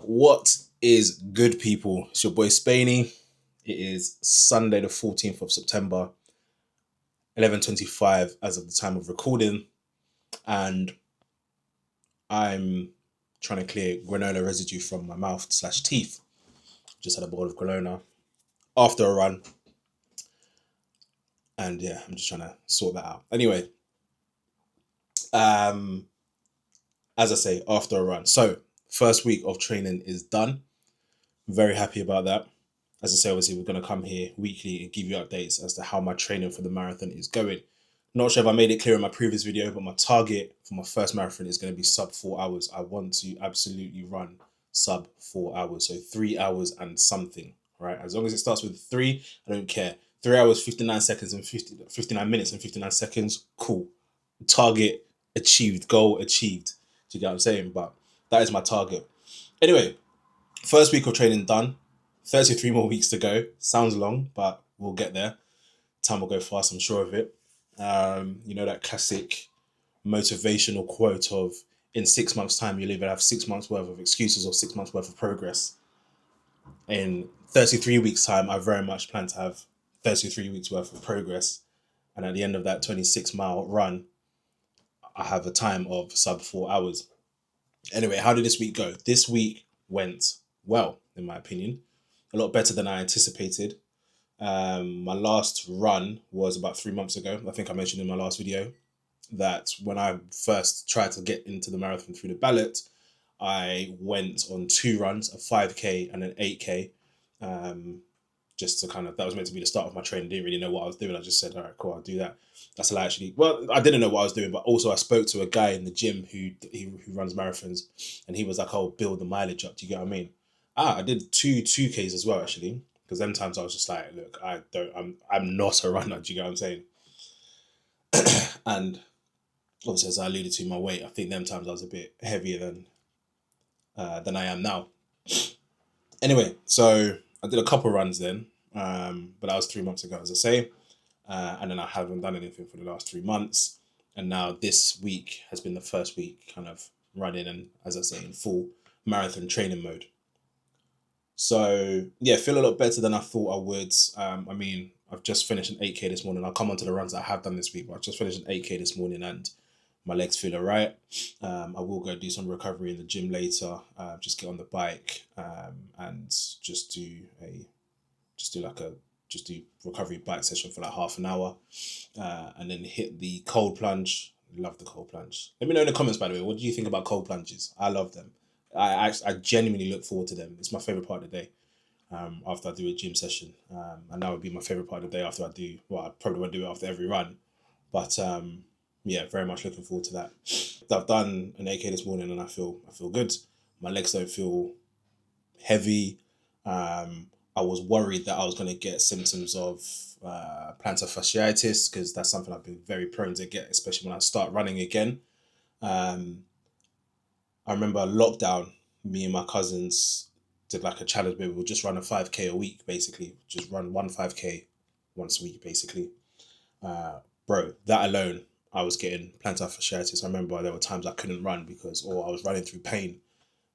What is good, people? It's your boy Spainey. It is Sunday, the 14th of September, 11:25 as of the time of recording, and I'm trying to clear granola residue from my mouth slash teeth. Just had a bowl of granola after a run, and yeah, I'm just trying to sort that out. Anyway, um, as I say, after a run. So, first week of training is done. Very happy about that. As I say, obviously, we're going to come here weekly and give you updates as to how my training for the marathon is going. Not sure if I made it clear in my previous video, but my target for my first marathon is going to be sub 4 hours. I want to absolutely run sub 4 hours. So 3 hours and something, right? As long as it starts with 3, I don't care. 3 hours, 59 seconds and 59 minutes and 59 seconds, cool. Target achieved, goal achieved. Do you get what I'm saying? But that is my target. Anyway, first week of training done. 33 more weeks to go. Sounds long, but we'll get there. Time will go fast, I'm sure of it. You know that classic motivational quote of, in 6 months' time, you'll either have 6 months worth of excuses or 6 months worth of progress. In 33 weeks' time, I very much plan to have 33 weeks worth of progress. And at the end of that 26-mile run, I have a time of sub 4 hours. Anyway, how did this week go? This week went well, in my opinion. A lot better than I anticipated. My last run was about 3 months ago. I think I mentioned in my last video that when I first tried to get into the marathon through the ballot, I went on 2 runs, a 5K and an 8K. Just to that was meant to be the start of my training. Didn't really know what I was doing. I just said, all right, cool, I'll do that. That's I didn't know what I was doing, but also I spoke to a guy in the gym who runs marathons, and he was like, "Oh, build the mileage up." Do you get what I mean? I did 2Ks as well, actually, because them times I was just like, look, I'm not a runner. Do you get what I'm saying? And obviously, as I alluded to, my weight, I think them times I was a bit heavier than I am now. Anyway, so I did a couple runs then, but that was 3 months ago, as I say. And then I haven't done anything for the last 3 months. And now this week has been the first week kind of running and, as I say, in full marathon training mode. So, yeah, feel a lot better than I thought I would. I mean, I've just finished an 8K this morning. I'll come on to the runs that I have done this week, but I've just finished an 8K this morning and my legs feel all right. I will go do some recovery in the gym later, just get on the bike and just do recovery bike session for like half an hour, and then hit the cold plunge. Love the cold plunge. Let me know in the comments, by the way, what do you think about cold plunges? I love them. I genuinely look forward to them. It's my favorite part of the day. After I do a gym session, and that would be my favorite part of the day after I do. Well, I probably won't do it after every run, but yeah, very much looking forward to that. I've done an 8K this morning and I feel good. My legs don't feel heavy. I was worried that I was going to get symptoms of plantar fasciitis, because that's something I've been very prone to get, especially when I start running again. I remember lockdown, me and my cousins did like a challenge where we would just run a 5K a week, basically. Just run one 5K once a week, basically. Bro, that alone, I was getting plantar fasciitis. I remember there were times I couldn't run or I was running through pain.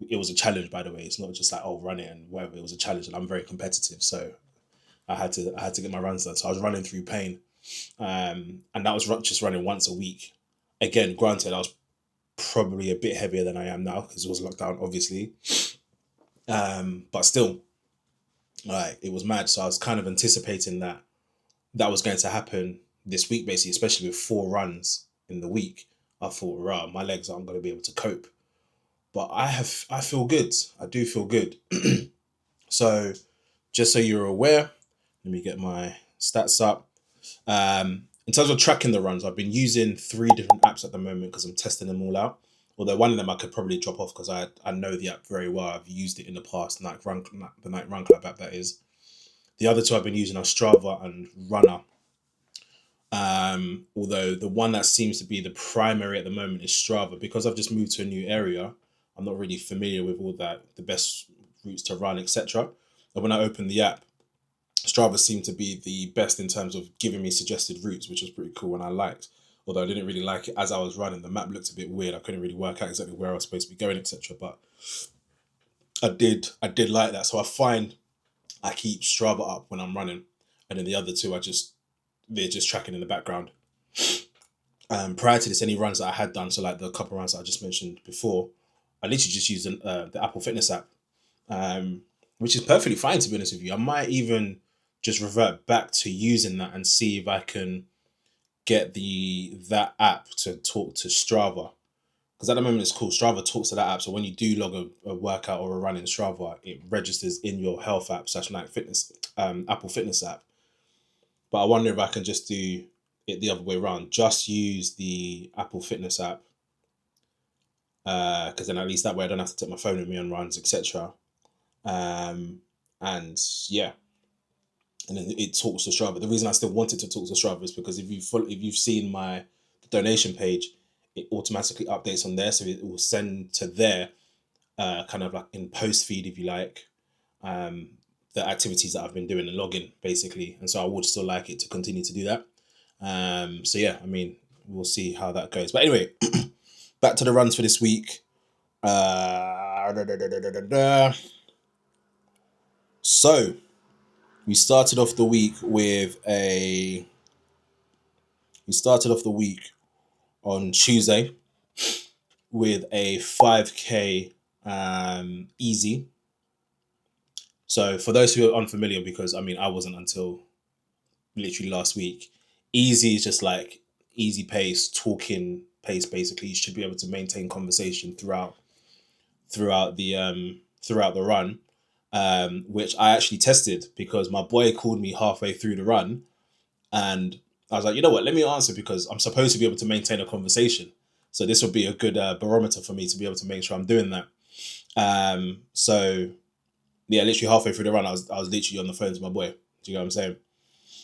It was a challenge, by the way. It's not just like, oh, run it and whatever. It was a challenge, and I'm very competitive, so I had to get my runs done. So I was running through pain, and that was just running once a week. Again, granted, I was probably a bit heavier than I am now because it was lockdown, obviously. But still, like, it was mad. So I was kind of anticipating that was going to happen this week, basically, especially with 4 runs in the week. I thought, right, my legs aren't going to be able to cope. But I feel good. I do feel good. So just so you're aware, let me get my stats up. In terms of tracking the runs, I've been using 3 different apps at the moment because I'm testing them all out. Although one of them I could probably drop off because I know the app very well. I've used it in the past, the Night Run Club app, that is. The other 2 I've been using are Strava and Runner. Although the one that seems to be the primary at the moment is Strava, because I've just moved to a new area. I'm not really familiar with all that, the best routes to run, etc. And when I opened the app, Strava seemed to be the best in terms of giving me suggested routes, which was pretty cool and I liked. Although I didn't really like it as I was running. The map looked a bit weird. I couldn't really work out exactly where I was supposed to be going, etc. But I did like that. So I find I keep Strava up when I'm running, and then the other two they're just tracking in the background. Prior to this, any runs that I had done, so like the couple runs that I just mentioned before, I literally just used the Apple Fitness app, um, which is perfectly fine to be honest with you. I might even just revert back to using that and see if I can get the that app to talk to Strava, because at the moment it's cool. Strava talks to that app, so when you do log a workout or a run in Strava, it registers in your health app slash like fitness Apple Fitness app. But I wonder if I can just do it the other way around, just use the Apple Fitness app, because then at least that way I don't have to take my phone with me on runs, etc. Um, and yeah, and then it talks to Strava. The reason I still wanted to talk to Strava is because if you've seen my donation page, it automatically updates on there, so it will send to there, kind of like in post feed if you like, um, the activities that I've been doing and login basically. And so I would still like it to continue to do that. So yeah, I mean, we'll see how that goes. But anyway, back to the runs for this week. Da, da, da, da, da, da. So we started off the week with a. We started off the week on Tuesday with a 5K easy. So for those who are unfamiliar, because I mean I wasn't until literally last week. Easy is just like easy pace, talking pace. Basically, you should be able to maintain conversation throughout the run, which I actually tested because my boy called me halfway through the run, and I was like, you know what, let me answer because I'm supposed to be able to maintain a conversation. So this would be a good barometer for me to be able to make sure I'm doing that. So yeah, literally halfway through the run, I was literally on the phone to my boy. Do you know what I'm saying?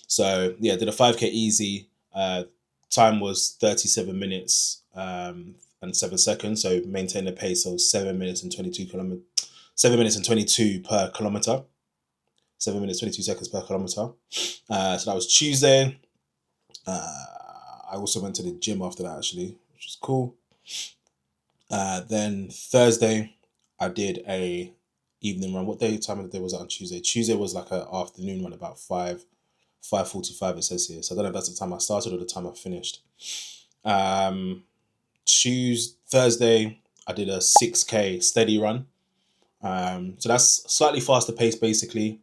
So yeah, did a 5K easy. Time was 37 minutes and 7 seconds. So maintained a pace of 7 minutes and 22 kilometers. 7 minutes and 22 per kilometer. 7 minutes 22 seconds per kilometer. So that was Tuesday. I also went to the gym after that actually, which was cool. Then Thursday, I did a evening run. What time of the day was that on Tuesday? Tuesday was like an afternoon run, about 5:45 it says here. So I don't know if that's the time I started or the time I finished. Thursday, I did a 6K steady run. So that's slightly faster pace basically.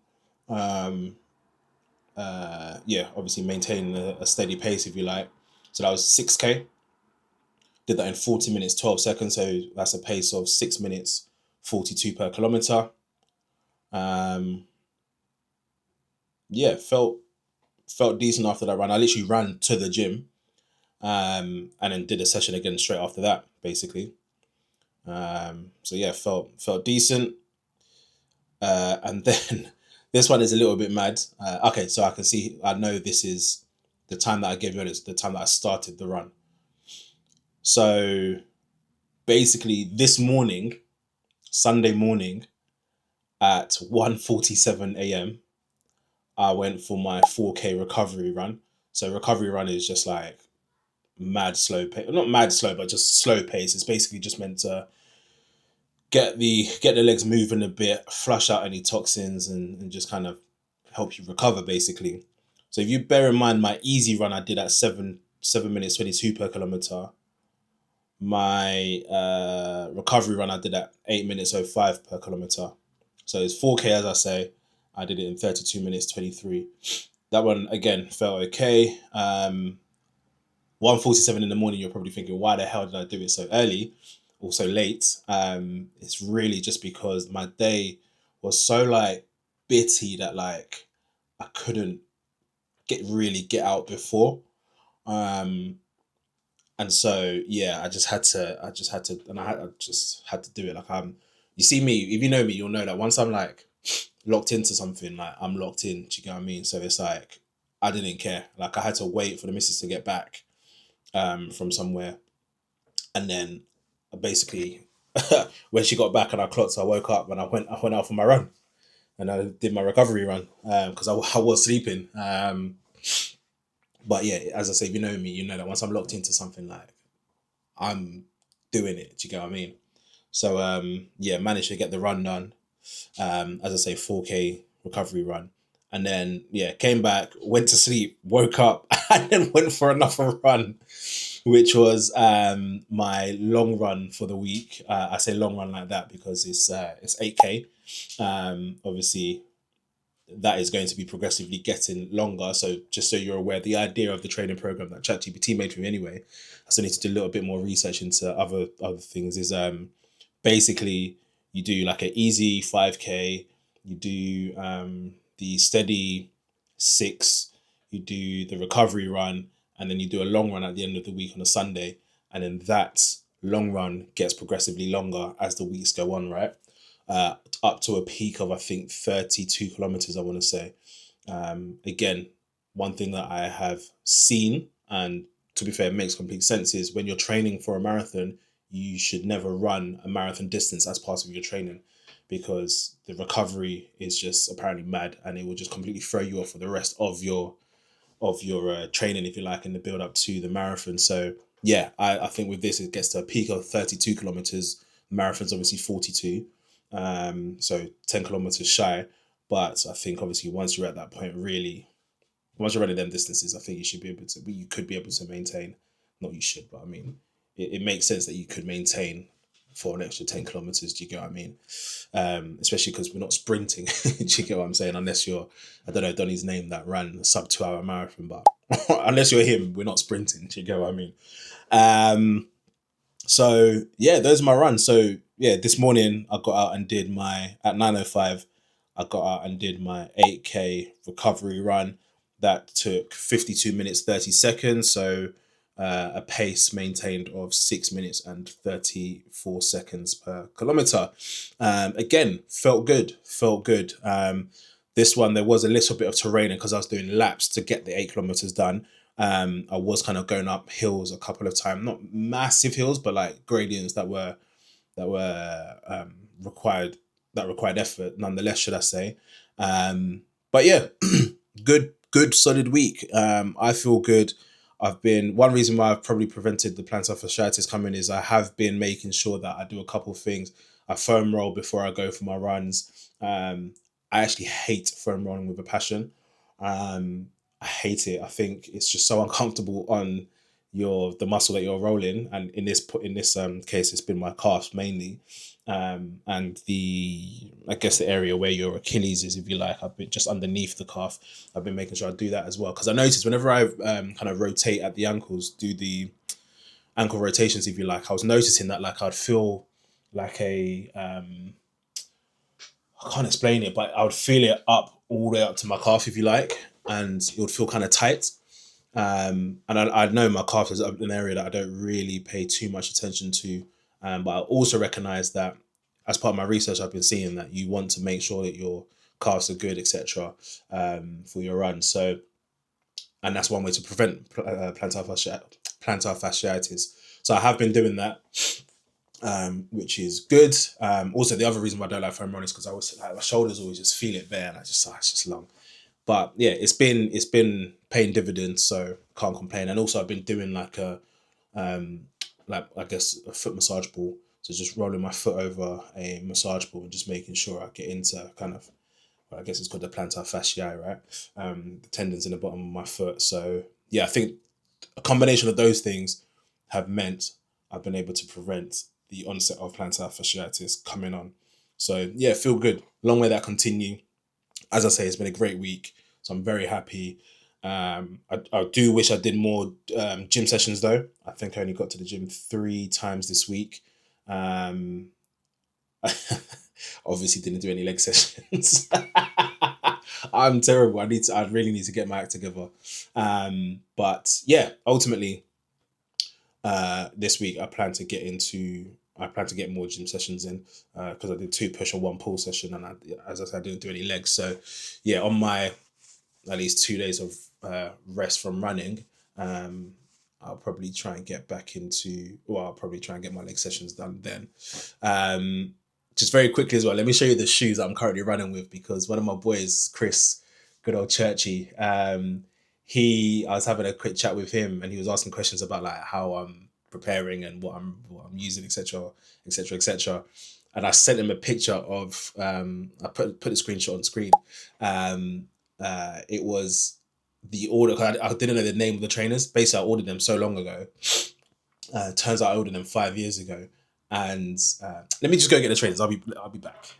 Yeah, obviously maintaining a steady pace if you like. So that was 6K. Did that in 40 minutes, 12 seconds. So that's a pace of 6 minutes, 42 per kilometer. Um, yeah, felt decent after that run. I literally ran to the gym, and then did a session again straight after that, basically. So yeah, felt decent. And then this one is a little bit mad. Okay, so I can see. I know this is the time that I gave you. It's the time that I started the run. So basically, this morning, Sunday morning, at 1:47 a.m., I went for my 4K recovery run. So recovery run is just like mad slow pace, not mad slow, but just slow pace. It's basically just meant to get the legs moving a bit, flush out any toxins, and just kind of help you recover basically. So if you bear in mind my easy run I did at 7 minutes 22 per kilometer, my recovery run I did at 8 minutes 05 per kilometer. So it's 4K as I say. I did it in 32 minutes 23. That one again felt okay. 1:47 in the morning, you're probably thinking, why the hell did I do it so early or so late? It's really just because my day was so like bitty that like I couldn't get out before. Um, and so yeah, I just had to do it. Like you see me, if you know me, you'll know that once I'm like locked into something, like I'm locked in. Do you get what I mean? So it's like I didn't care. Like I had to wait for the missus to get back from somewhere, and then basically when she got back and I clocked, I woke up and I went out for my run and I did my recovery run because I was sleeping. But yeah, as I say, if you know me, you know that once I'm locked into something, like I'm doing it. Do you get what I mean? So yeah, managed to get the run done. As I say, 4K recovery run. And then, yeah, came back, went to sleep, woke up, and then went for another run, which was my long run for the week. I say long run like that because it's 8K. Obviously, that is going to be progressively getting longer. So just so you're aware, the idea of the training program that ChatGPT made for me anyway, I still need to do a little bit more research into other things. Is basically you do like an easy 5K, you do the steady 6, you do the recovery run, and then you do a long run at the end of the week on a Sunday, and then that long run gets progressively longer as the weeks go on, right? uh, Up to a peak of I think 32 kilometers. I want to say. Again, one thing that I have seen, and to be fair, it makes complete sense, is when you're training for a marathon, you should never run a marathon distance as part of your training, because the recovery is just apparently mad, and it will just completely throw you off for the rest of your training, if you like, in the build up to the marathon. So yeah, I think with this it gets to a peak of 32 kilometers. Marathon's obviously 42, so 10 kilometers shy. But I think obviously once you're at that point, really, once you're running them distances, I think you should be able to. You could be able to maintain. Not you should, but I mean, it makes sense that you could maintain for an extra 10 kilometers. Do you get what I mean? Especially because we're not sprinting. Do you get what I'm saying? Unless you're, I don't know Donny's name that ran a sub 2 hour marathon, but unless you're him, we're not sprinting. Do you get what I mean? So yeah, those are my runs. So yeah, this morning I got out and did my at 9:05. I got out and did my 8K recovery run. That took 52 minutes 30 seconds. So a pace maintained of 6 minutes and 34 seconds per kilometer. Again, felt good. Felt good. This one there was a little bit of terrain because I was doing laps to get the 8 kilometers done. I was kind of going up hills a couple of times, not massive hills, but like gradients that were required that required effort, nonetheless, should I say? But yeah, good solid week. I feel good. I've been one reason why I've probably prevented the plantar fasciitis coming is I have been making sure that I do a couple of things. I foam roll before I go for my runs. I actually hate foam rolling with a passion. Um, I hate it. I think it's just so uncomfortable on the muscle that you're rolling, and in this case, it's been my calf mainly, and I guess the area where your Achilles is, if you like. I've been just underneath the calf. I've been making sure I do that as well because I noticed whenever I kind of rotate at the ankles, do the ankle rotations, if you like. I was noticing that like I'd feel like I can't explain it, but I would feel it up all the way up to my calf, if you like, and it would feel kind of tight. And I know my calf is an area that I don't really pay too much attention to. But I also recognize that as part of my research, I've been seeing that you want to make sure that your calves are good, etc., for your run. So, and that's one way to prevent plantar fasciitis. So I have been doing that, which is good. Also, the other reason why I don't like foam running is because I always like, my shoulders always just feel it bare, and it's just long. But yeah, it's been paying dividends, so can't complain. And also, I've been doing like I guess a foot massage ball. So just rolling my foot over a massage ball and just making sure I get into kind of, well, I guess it's called the plantar fasciae, right? The tendons in the bottom of my foot. So yeah, I think a combination of those things have meant I've been able to prevent the onset of plantar fasciitis coming on. So yeah, feel good. Long way that continue. As I say, it's been a great week, so I'm very happy. I do wish I did more gym sessions though. I think I only got to the gym 3 times this week. Um, Obviously, didn't do any leg sessions. I'm terrible. I really need to get my act together. But yeah, ultimately, this week I plan to get more gym sessions in because I did 2 push and 1 pull session, and as I said, I didn't do any legs. So yeah, on my at least 2 days of rest from running, I'll probably try and get back into. Well, I'll probably try and get my leg sessions done then. Um, just very quickly as well, let me show you the shoes that I'm currently running with because one of my boys, Chris, good old Churchy, I was having a quick chat with him and he was asking questions about like how preparing and what I'm using, etc., etc., etc. And I sent him a picture of I put the screenshot on screen. It was the order. 'Cause I didn't know the name of the trainers. Basically, I ordered them so long ago. Turns out I ordered them 5 years ago. And let me just go get the trainers. I'll be back.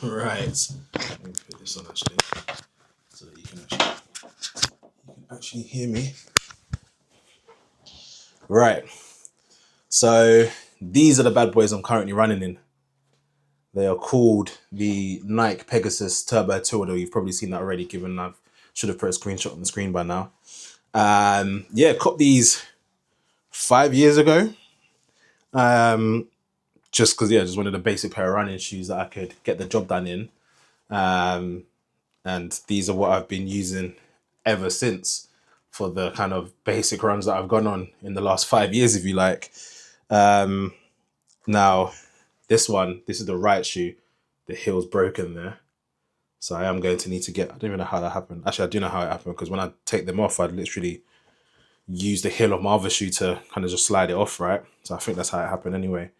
Right. Let me put this on actually, so that you can actually hear me. Right. So these are the bad boys I'm currently running in. They are called the Nike Pegasus Turbo 2, although you've probably seen that already, given I should have put a screenshot on the screen by now. Yeah, caught these 5 years ago. Just because, yeah, just wanted a basic pair of running shoes that I could get the job done in. And these are what I've been using ever since for the kind of basic runs that I've gone on in the last 5 years, if you like. Now, this is the right shoe. The heel's broken there. So I am going to need to get, I don't even know how that happened. Actually, I do know how it happened, because when I take them off, I'd literally use the heel of my other shoe to kind of just slide it off, right? So I think that's how it happened anyway.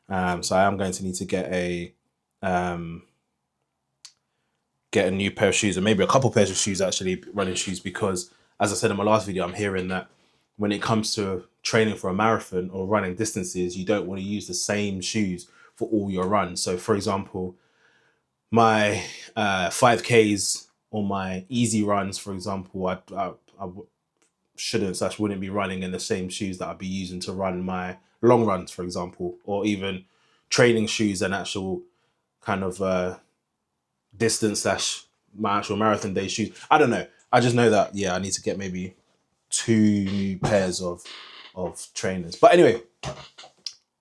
So I am going to need to get a new pair of shoes, and maybe a couple pairs of shoes, actually, running shoes, because as I said in my last video, I'm hearing that when it comes to training for a marathon or running distances, you don't want to use the same shoes for all your runs. So for example, my 5Ks or my easy runs, for example, I wouldn't be running in the same shoes that I'd be using to run my long runs, for example, or even training shoes and actual kind of distance / my actual marathon day shoes. I don't know. I just know that, yeah, I need to get maybe 2 new pairs of trainers. But anyway,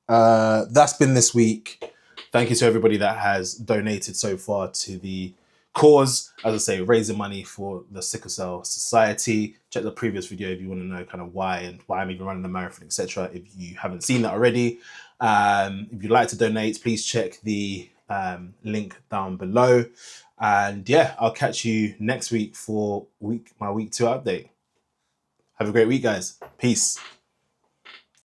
that's been this week. Thank you to everybody that has donated so far to the cause. As I say, raising money for the Sickle Cell Society. Check the previous video if you want to know kind of why I'm even running the marathon, etc. If you haven't seen that already. If you'd like to donate, please check the link down below. And yeah, I'll catch you next week for my week 2 update. Have a great week, guys. Peace.